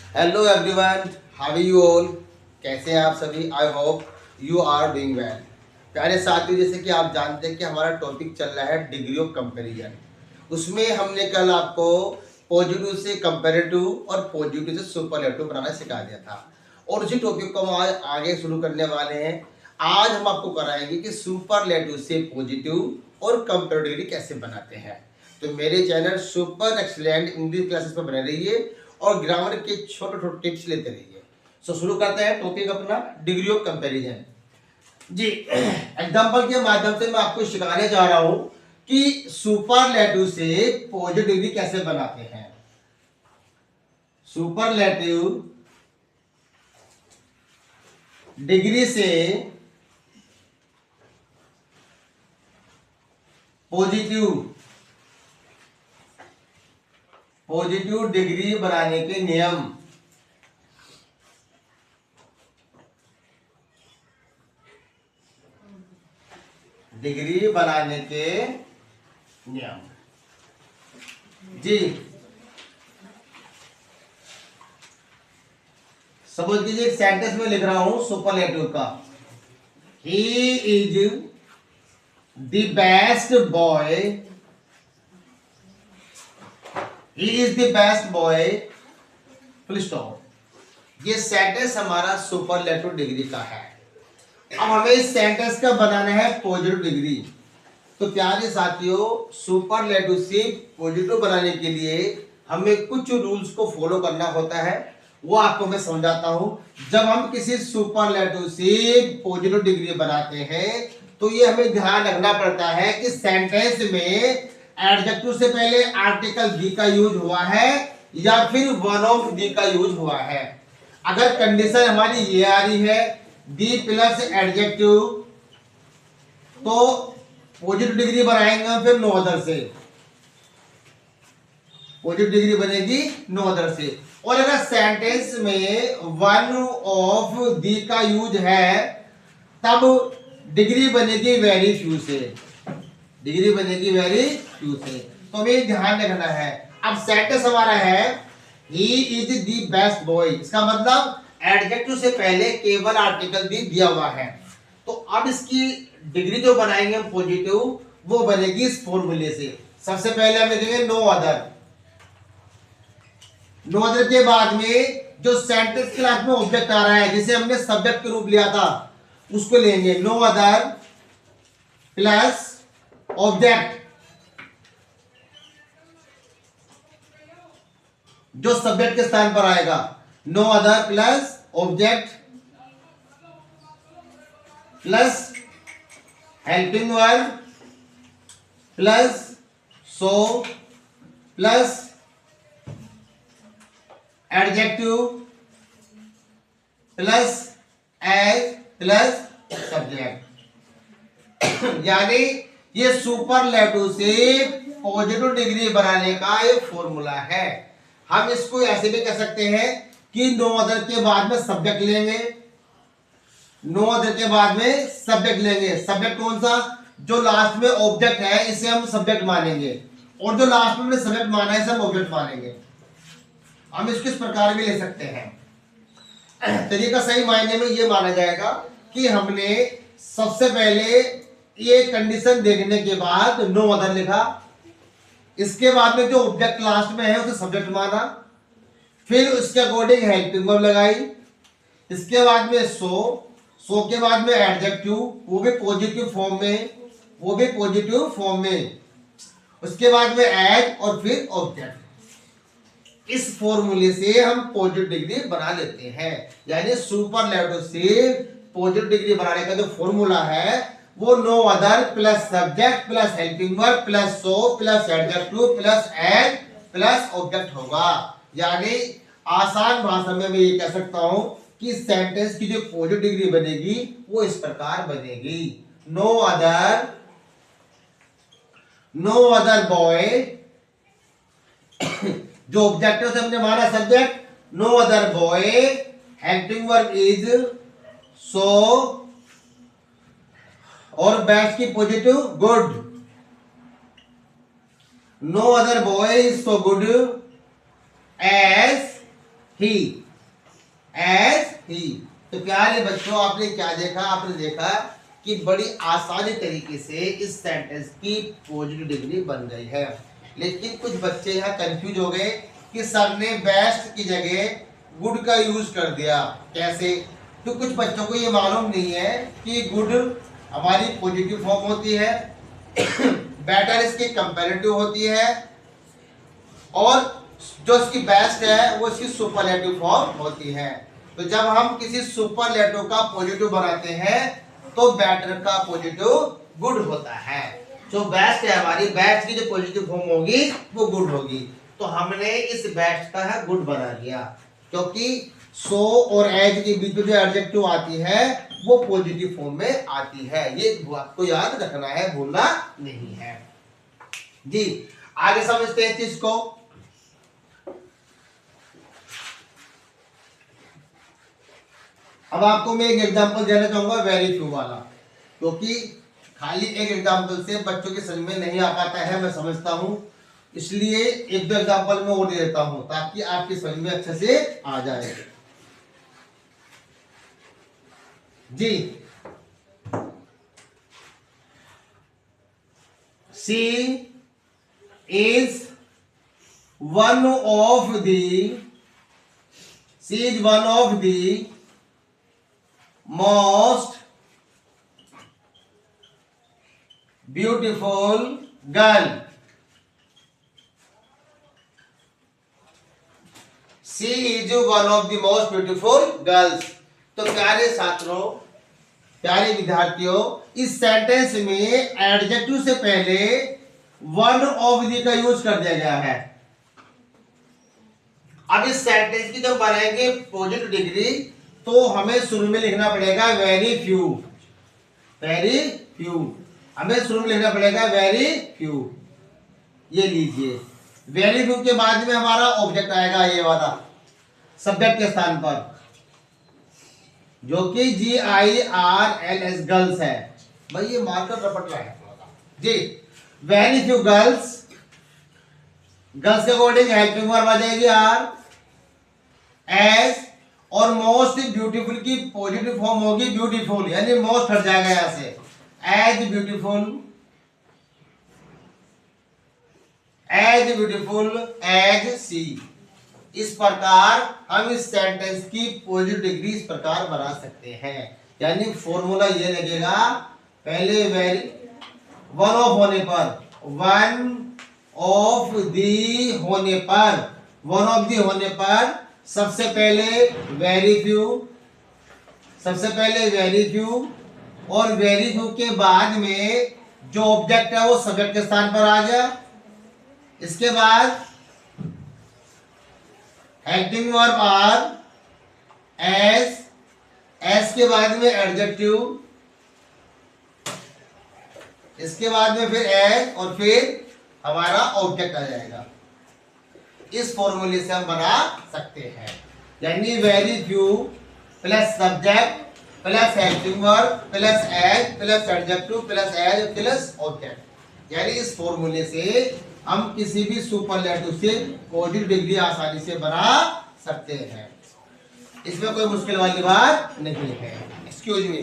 Hello everyone, how are you all. कैसे हैं आप सभी। I hope you are doing well. प्यारे साथियों, जैसे कि आप जानते हैं कि हमारा टॉपिक चल रहा है डिग्री ऑफ कंपैरिजन। उसमें हमने कल आपको पॉजिटिव से कंपैरेटिव और पॉजिटिव से सुपरलेटिव बनाना सिखा दिया था, और उसी टॉपिक को हम आज आगे शुरू करने वाले हैं। आज हम आपको कराएंगे कि सुपरलेटिव से पॉजिटिव और कंपैरेटिव कैसे बनाते हैं। तो मेरे channel super excellent English classes पर बने रहिए और ग्रामर के छोटे छोटे टिप्स लेते रहिए। सो शुरू करते हैं टॉपिक अपना डिग्री ऑफ कंपैरिजन। जी, एग्जांपल के माध्यम से मैं आपको सिखाने जा रहा हूं कि सुपरलेटिव से पॉजिटिव डिग्री कैसे बनाते हैं। सुपरलेटिव डिग्री से पॉजिटिव डिग्री बनाने के नियम। डिग्री बनाने के नियम जी, समझ लीजिए एक सेंटेंस में लिख रहा हूं सुपरलेटिव का। He is the best boy, he is the best boy, full stop. ये सेंटेंस हमारा सुपरलेटिव डिग्री का है। अब हमें इस सेंटेंस का बनाना है पॉजिटिव डिग्री। तो प्यारे साथियों, सुपरलेटिव से पॉजिटिव बनाने के लिए हमें कुछ रूल्स को फॉलो करना होता है, वो आपको मैं समझाता हूं। जब हम किसी सुपरलेटिव से पॉजिटिव डिग्री बनाते हैं तो ये हमें ध्यान रखना पड़ता है कि सेंटेंस में एडजेक्टिव से पहले आर्टिकल दी का यूज हुआ है या फिर वन ऑफ दी का यूज हुआ है। अगर कंडीशन हमारी ये आ रही है दी प्लस एडजेक्टिव, तो पॉजिटिव डिग्री बनाएंगे हम फिर नो अदर से। पॉजिटिव डिग्री बनेगी नो अदर से। और अगर सेंटेंस में वन ऑफ दी का यूज है तब डिग्री बनेगी वेरी फ्यू से। डिग्री बनेगी वेरी फ्यू से। तो हमें ध्यान रखना है। अब सेंटेंस हमारा है he is the best boy, इसका मतलब एडजेक्टिव से पहले केवल आर्टिकल दी दिया हुआ है। तो अब इसकी डिग्री जो बनाएंगे हम पॉजिटिव, वो बनेगी इस फॉर्मूले से। सबसे पहले हम लिखेंगे नो अदर। नो अदर के बाद में जो सेंटेंस क्लास में ऑब्जेक्ट आ रहा है जिसे हमने सब्जेक्ट के रूप लिया था उसको लेंगे। नो अदर प्लस ऑब्जेक्ट, जो सब्जेक्ट के स्थान पर आएगा। No other plus object plus helping verb plus so plus adjective plus as plus subject. यानी ये सुपरलेटिव से पॉजिटिव डिग्री बनाने का एक फॉर्मूला है। हम इसको ऐसे भी कह सकते हैं कि नो अदर के बाद में सब्जेक्ट लेंगे। नो अदर के बाद में सब्जेक्ट लेंगे। सब्जेक्ट कौन सा? जो लास्ट में ऑब्जेक्ट है इसे हम सब्जेक्ट मानेंगे, और जो लास्ट में हमने सब्जेक्ट माना है इसे हम ऑब्जेक्ट मानेंगे। हम इसको इस प्रकार भी ले सकते हैं। तरीका सही मायने में ये माना जाएगा कि हमने सबसे पहले ये कंडीशन देखने के बाद नो अदर लिखा, इसके बाद में जो ऑब्जेक्ट लास्ट में है उसे सब्जेक्ट माना, फिर उसके अकॉर्डिंग हेल्पिंग वर्ब लगाई, इसके बाद में सो के बाद में एडजेक्टिव, वो भी पॉजिटिव फॉर्म में, उसके बाद में एज और फिर ऑब्जेक्ट। इस फॉर्मूले से हम पॉजिटिव डिग्री बना लेते हैं। यानी सुपरलेटिव से पॉजिटिव डिग्री बनाने का जो फॉर्मूला है वो no other plus subject plus helping verb plus so plus adjective plus as plus object होगा। यानी आसान भाषा में मैं ये कह सकता हूं कि सेंटेंस की जो पॉजिटिव डिग्री बनेगी वो इस प्रकार बनेगी। नो अदर बॉय, जो ऑब्जेक्टिव से हमने माना subject, no other boy, helping verb is so, और बेस्ट की positive good. No other boy is so good as he, as he. तो प्यारे बच्चों, आपने क्या देखा? आपने देखा कि बड़ी आसानी तरीके से इस सेंटेंस की पॉजिटिव डिग्री बन गई है। लेकिन कुछ बच्चे यहाँ कंफ्यूज हो गए कि सर ने बेस्ट की जगह गुड का यूज कर दिया। कैसे? तो कुछ बच्चों को ये मालूम नहीं है कि गुड हमारी पॉजिटिव फॉर्म होती है, बेटर इसकी कंपैरेटिव होती है, और जो इसकी बेस्ट है वो इसकी सुपरलेटिव फॉर्म होती है। तो जब हम किसी सुपरलेटिव का पॉजिटिव बनाते हैं तो बेटर का पॉजिटिव गुड होता है। जो बेस्ट है हमारी, बेस्ट की जो पॉजिटिव फॉर्म होगी वो गुड होगी। तो हमने इस बेस्ट का है गुड बना लिया, क्योंकि सो और एज के बीच में जो एडजेक्टिव आती है वो पॉजिटिव फॉर्म में आती है। ये आपको याद रखना है, भूलना नहीं है जी। आगे समझते हैं चीज को। अब आपको मैं एक एग्जांपल देना चाहूंगा वेरी फ्यू वाला, क्योंकि खाली एक एग्जांपल से बच्चों की समझ में नहीं आ पाता है, मैं समझता हूं। इसलिए एक दो एग्जांपल मैं और दे देता हूं ताकि आपकी समझ में अच्छे से आ जाए जी। She is one of the most beautiful girl. She is one of the most beautiful girls. तो प्यारे छात्रों, प्यारे विद्यार्थियों, इस सेंटेंस में एडजेक्टिव से पहले वन ऑफ द का यूज कर दिया गया है। अब इस सेंटेंस की जब बनाएंगे पॉजिटिव डिग्री तो हमें शुरू में लिखना पड़ेगा वेरी फ्यू। वेरी फ्यू हमें शुरू में लिखना पड़ेगा वेरी फ्यू। ये लीजिए, वेरी फ्यू के बाद में हमारा ऑब्जेक्ट आएगा ये वाला सब्जेक्ट के स्थान पर, जो कि GIRLS गर्ल्स है। भाई ये मार्कर रपट रहा है जी। वेरी फ्यू गर्ल्स, गर्ल्स के अकॉर्डिंग हेल्पिंग वर्ब आ जाएगी आर। एज और मोस्ट ब्यूटीफुल की पॉजिटिव फॉर्म होगी ब्यूटीफुल, यानी मोस्ट हट जाएगा यहां से। एज ब्यूटीफुल एज सी। इस प्रकार हम इस सेंटेंस की पॉजिटिव डिग्री इस प्रकार बना सकते हैं। यानी फॉर्मूला ये लगेगा, पहले वेरी वन ऑफ होने पर, वन ऑफ दी होने पर, वन ऑफ दी होने पर सबसे पहले वेरी फ्यू, सबसे पहले वेरी फ्यू, और वेरी फ्यू के बाद में जो ऑब्जेक्ट है वो सब्जेक्ट के स्थान पर आ गया। इसके बाद helping verb are, as, as के बाद में एडजेक्टिव, इसके बाद में फिर एज, और फिर हमारा ऑब्जेक्ट आ जाएगा। इस फॉर्मूले से हम बना सकते हैं, यानी very few plus subject plus helping verb plus as plus adjective plus as plus object. यानी इस फॉर्मूले से हम किसी भी सुपरलेटिव से पॉजिटिव डिग्री आसानी से बना सकते हैं। इसमें कोई मुश्किल वाली बात नहीं है। एक्सक्यूज मी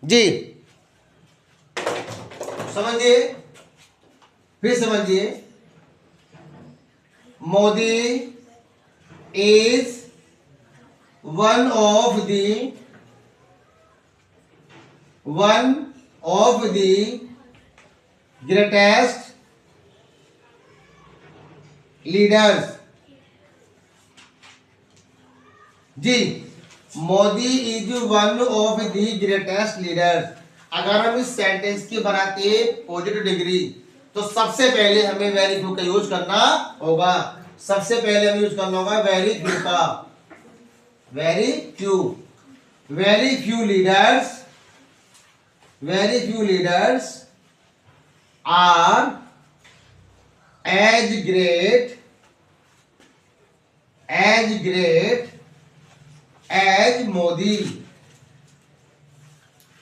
जी, समझिए, फिर समझिए। Modi is one of the greatest leaders. जी, Modi is one of the greatest leaders. अगर हम इस सेंटेंस की बनाते हैं पॉजिटिव डिग्री तो सबसे पहले हमें वेरी फ्यू का यूज करना होगा। सबसे पहले हमें यूज करना होगा वेरी फ्यू का। Very few, very few leaders, very few leaders are as great as Modi.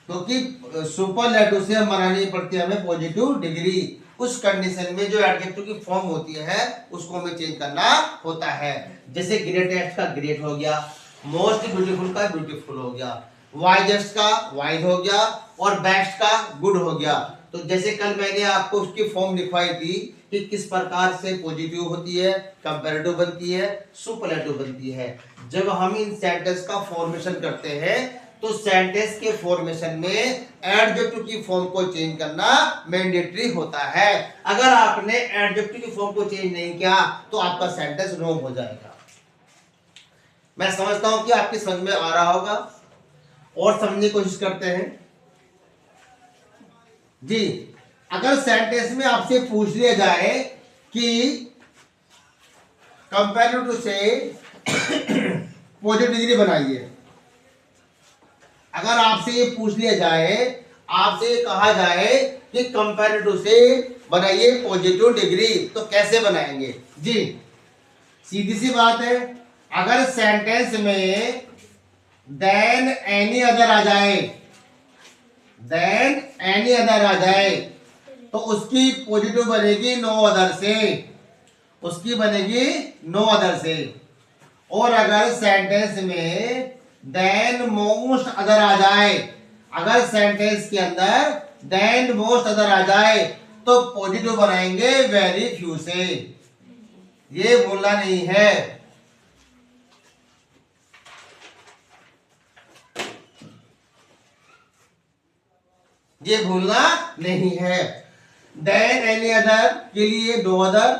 क्योंकि सुपरलेटिव से हम बनानी पड़ती है हमें पॉजिटिव डिग्री। उस कंडीशन में जो एडजेक्टिव की फॉर्म होती है उसको हमें चेंज करना होता है। जैसे ग्रेटेस्ट का ग्रेट हो गया, मोस्ट ब्यूटीफुल का ब्यूटीफुल हो गया, वाइजेस्ट का वाइज हो गया और बेस्ट का गुड हो गया। तो जैसे कल मैंने आपको उसकी फॉर्म लिखवाई थी कि किस प्रकार से पॉजिटिव होती है, कंपैरेटिव बनती है, सुपरलेटिव बनती है। जब हम इन सेंटेंस का फॉर्मेशन करते हैं तो सेंटेंस के फॉर्मेशन में एडजेक्टिव की फॉर्म को चेंज करना मैंडेटरी होता है। अगर आपने एडजेक्टिव की फॉर्म को चेंज नहीं किया तो आपका सेंटेंस रॉन्ग हो जाएगा। मैं समझता हूं कि आपकी समझ में आ रहा होगा और समझने की कोशिश करते हैं जी। अगर सेंटेंस में आपसे पूछ लिया जाए कि कंपैरेटिव से पॉजिटिव डिग्री बनाइए, अगर आपसे ये पूछ लिया जाए, आपसे कहा जाए कि कंपैरेटिव से बनाइए पॉजिटिव डिग्री, तो कैसे बनाएंगे जी? सीधी सी बात है, अगर सेंटेंस में देन एनी अदर आ जाए, देन एनी अदर आ जाए तो उसकी पॉजिटिव बनेगी नो अदर से, उसकी बनेगी नो अदर से। और अगर सेंटेंस में देन मोस्ट अदर आ जाए, अगर सेंटेंस के अंदर देन मोस्ट अदर आ जाए तो पॉजिटिव बनाएंगे वेरी फ्यू से। ये बोलना नहीं है। ये भूलना नहीं है। देन एनी अदर के लिए no other,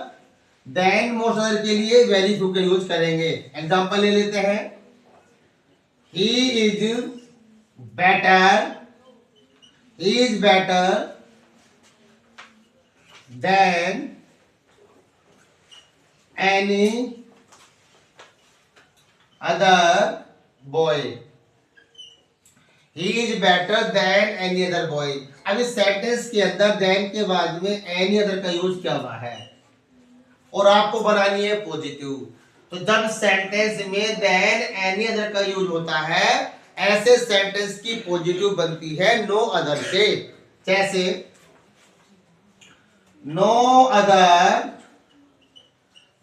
then most other के लिए वेरी फ्यू का यूज करेंगे। एग्जांपल ले लेते हैं, he is better, he is better than any other boy, He is better than any other boy। अब इस सेंटेंस के अंदर देन के बाद में एनी अदर का यूज क्या हुआ है और आपको बनानी है पॉजिटिव। तो जब सेंटेंस में देन एनी अदर का यूज होता है, ऐसे सेंटेंस की पॉजिटिव बनती है नो अदर से। जैसे नो अदर,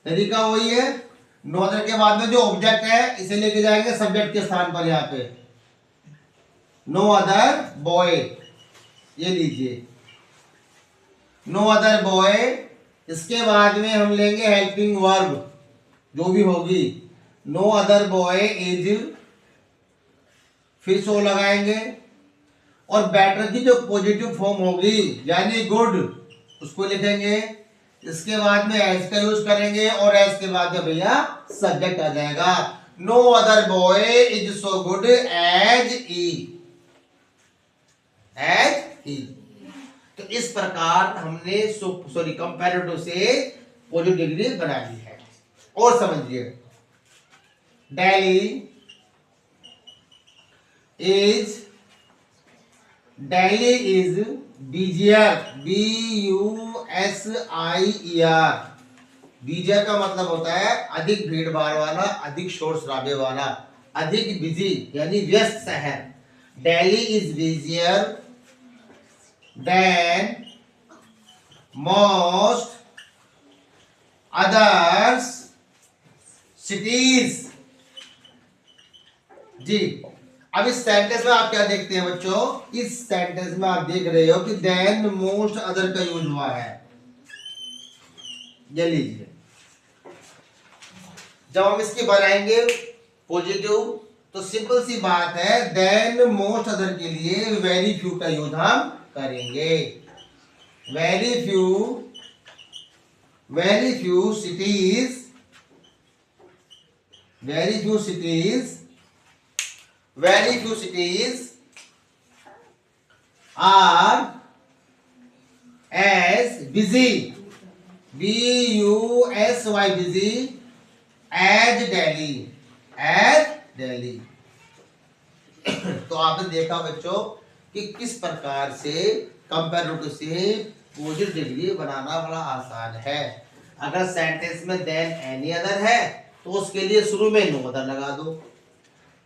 तरीका वही है, नो अदर के बाद में जो ऑब्जेक्ट है इसे लेके जाएंगे सब्जेक्ट के स्थान पर। यहाँ पे नो अदर बॉय, ये लीजिए नो अदर बॉय। इसके बाद में हम लेंगे हेल्पिंग वर्ब जो भी होगी, नो अदर बॉय इज, फिर सो लगाएंगे और बेटर की जो पॉजिटिव फॉर्म होगी यानी गुड उसको लिखेंगे। इसके बाद में एज का यूज करेंगे और एज के बाद में भैया सब्जेक्ट आ जाएगा। No other boy is so good as he, as he. तो इस प्रकार हमने सॉरी कंपैरेटिव से पॉजिटिव डिग्री बना ली है। और समझिए, Delhi is, Delhi is busier, BUSIER। Busier का मतलब होता है अधिक भीड़ भाड़ वाला, अधिक शोर शराबे वाला, अधिक बिजी यानी व्यस्त शहर। Delhi is busier than most others cities जी। अब इस सेंटेंस में आप क्या देखते हैं बच्चों? इस सेंटेंस में आप देख रहे हो कि देन मोस्ट अदर का यूज हुआ है। ये लीजिए, जब हम इसकी बनाएंगे पॉजिटिव तो सिंपल सी बात है, देन मोस्ट अदर के लिए वेरी फ्यू का यूज हम करेंगे। Very few cities, very few cities, very few cities are as busy, BUSY busy as Delhi, as Delhi. तो आपने देखा बच्चों कि किस प्रकार से कंपैरेटिव से पॉजिटिव डिग्री बनाना बड़ा आसान है। अगर सेंटेंस में देन एनी अदर है तो उसके लिए शुरू में नो अदर लगा दो।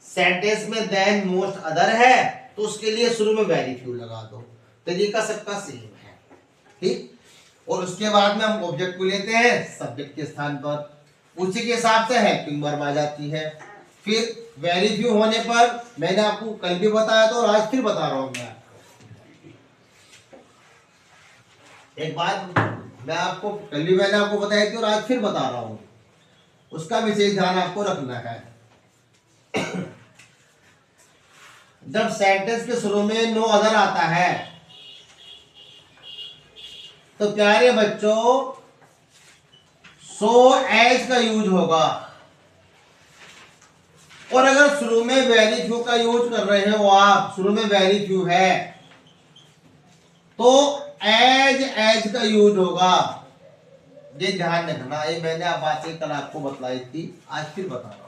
सेंटेंस में देन मोस्ट अदर है तो उसके लिए शुरू में वेरी फ्यू लगा दो। तरीका सबका सेम है, ठीक। और उसके बाद में हम ऑब्जेक्ट को लेते हैं सब्जेक्ट के स्थान पर, उसी के हिसाब से हेल्पिंग वर्ब आ जाती है। फिर वेरी फ्यू होने पर मैंने आपको कल भी बताया था और आज फिर बता रहा हूं मैं। एक बात मैं आपको कल भी मैंने आपको बताई थी और आज फिर बता रहा हूं, उसका विशेष ध्यान आपको रखना है। जब सेंटेंस के शुरू में नो अदर आता है तो प्यारे बच्चों सो एज का यूज होगा, और अगर शुरू में वेरी फ्यू का यूज कर रहे हो आप, शुरू में वेरी फ्यू है तो एज का यूज होगा। ये ध्यान रखना, ये मैंने आप बात कल आपको बतलाई थी, आज फिर बता रहा हूं।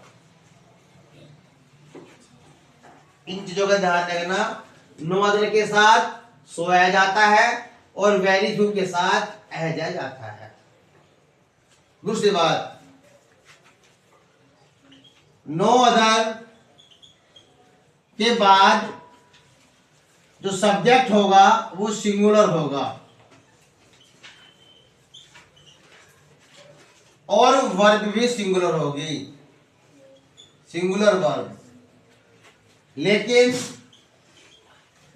इन चीजों का ध्यान रखना, नो अदर के साथ सो एज आता है और वेरी फ्यू के साथ एज आता है। दूसरी बात, नो अदर के बाद जो सब्जेक्ट होगा वो सिंगुलर होगा और वर्ब भी सिंगुलर होगी, सिंगुलर वर्ब। लेकिन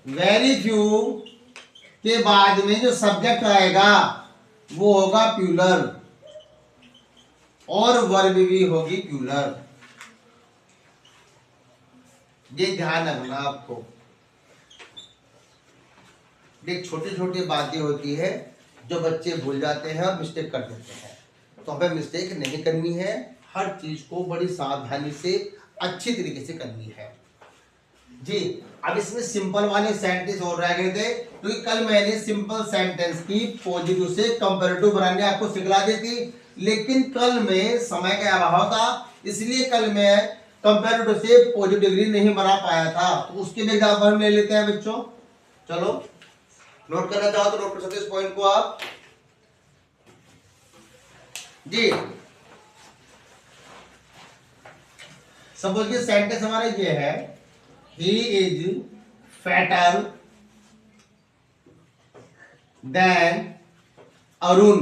वेरी फ्यू के बाद में जो सब्जेक्ट आएगा वो होगा प्लूरल और वर्ब भी होगी प्लूरल। ये ध्यान रखना आपको। देख छोटी छोटी बातें होती है जो बच्चे भूल जाते हैं और मिस्टेक कर देते हैं, तो हमें मिस्टेक नहीं करनी है, हर चीज को बड़ी सावधानी से अच्छी तरीके से करनी है जी। अब इसमें सिंपल वाले सेंटेंस और रह गए थे, क्योंकि कल मैंने सिंपल सेंटेंस की पॉजिटिव से कंपैरेटिव बनाने आपको सिखला दी थी, लेकिन कल में समय का अभाव था, इसलिए कल मैं कंपैरेटिव से पॉजिटिव डिग्री नहीं बना पाया था। तो उसके लिए एग्जाम्पल ले लेते हैं बच्चों। चलो नोट करना चाहो तो नोट कर सकते इस पॉइंट को आप जी। सपोज कि सेंटेंस हमारा ये है, he is fatter than Arun,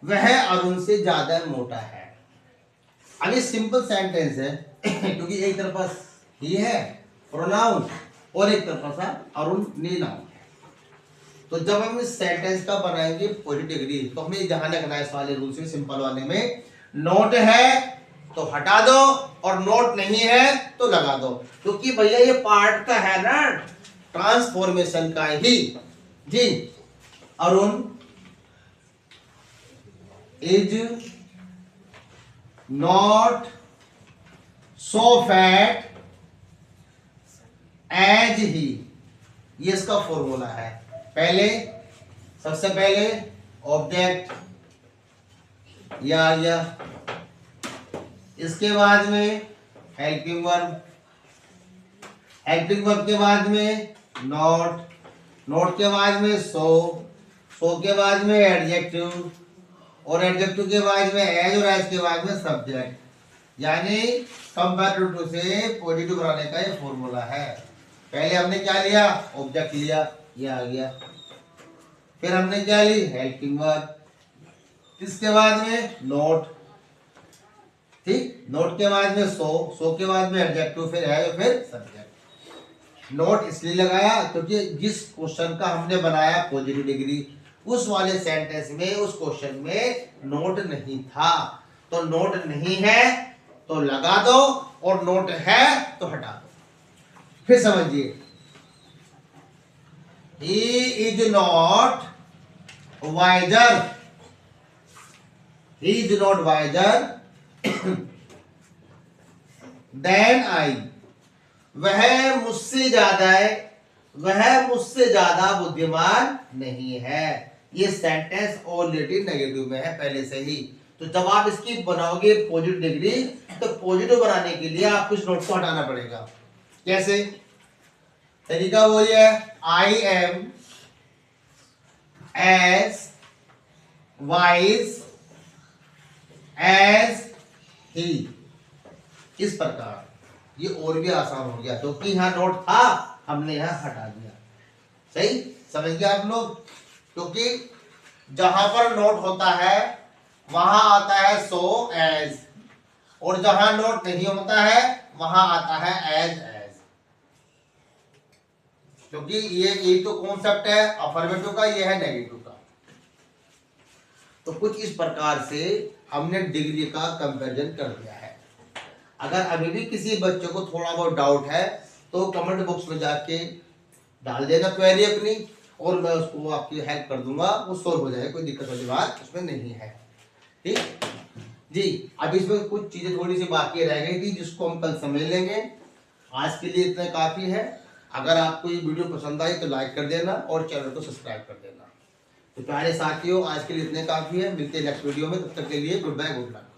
वह अरुण से ज्यादा मोटा है। अब ये सिंपल सेंटेंस है क्योंकि एक तरफ ही है प्रोनाउन और एक तरफ सा अरुण नी नाउन है। तो जब हम इस सेंटेंस का बनाएंगे पॉजिटिव डिग्री तो हमें ध्यान रखना है इस वाले रूल से, सिंपल वाले में नोट है तो हटा दो और नोट नहीं है तो लगा दो, क्योंकि भैया ये पार्ट का है ना ट्रांसफॉर्मेशन का ही जी। Arun is not so fat as he, ये इसका फॉर्मूला है। पहले सबसे पहले ऑब्जेक्ट या इसके बाद में हेल्पिंग वर्ब, हेल्पिंग वर्ब के बाद में नॉट, नोट के बाद में सो के बाद में एडजेक्टिव और एडजेक्टिव के बाद में एज और एज के बाद में सब्जेक्ट, यानी कंपैरेटिव से पॉजिटिव बनाने का ये फॉर्मूला है। पहले हमने क्या लिया, ऑब्जेक्ट लिया, ये आ गया। फिर हमने क्या ली, हेल्पिंग वर्ब, इसके बाद में नोट, ठीक, नोट के बाद में सो के बाद में एडजेक्टिव, फिर है फिर सब्जेक्ट। नोट इसलिए लगाया क्योंकि जिस क्वेश्चन का हमने बनाया पॉजिटिव डिग्री, उस वाले सेंटेंस में उस क्वेश्चन में नोट नहीं था, तो नोट नहीं है तो लगा दो और नोट है तो हटा दो। फिर समझिए, he is not wiser, he is not wiser than I, वह मुझसे ज्यादा है, वह मुझसे ज्यादा बुद्धिमान नहीं है। ये सेंटेंस ऑलरेडी नेगेटिव में है पहले से ही, तो जब आप इसकी बनाओगे पॉजिटिव डिग्री तो पॉजिटिव बनाने के लिए आपको इस नोट को हटाना पड़ेगा। कैसे, तरीका वो ये है, I am as wise as he, इस प्रकार। ये और भी आसान हो गया क्योंकि यहां नोट था, हमने यहां हटा दिया। सही समझ गए आप लोग? क्योंकि जहां पर नोट होता है वहां आता है सो एज, और जहां नोट नहीं होता है वहां आता है एज। क्योंकि ये एक तो कॉन्सेप्ट है अफर्मेटिव का, ये है नेगेटिव का। तो कुछ इस प्रकार से हमने डिग्री का कंपैरिजन कर दिया है। अगर अभी भी किसी बच्चे को थोड़ा बहुत डाउट है तो कमेंट बॉक्स में जाके डाल देना क्वेरी अपनी, और मैं उसको आपकी हेल्प कर दूंगा, वो सॉल्व हो जाएगा, कोई दिक्कत वाली बात उसमें नहीं है। ठीक जी। अब इसमें कुछ चीजें थोड़ी सी बाकी रह गई थी जिसको हम कल समझ लेंगे। आज के लिए इतना काफी है। अगर आपको ये वीडियो पसंद आई तो लाइक कर देना और चैनल को सब्सक्राइब कर देना। तो प्यारे साथियों, आज के लिए इतने काफी है। मिलते हैं नेक्स्ट वीडियो में, तब तक के लिए गुड बाय, गुड लक।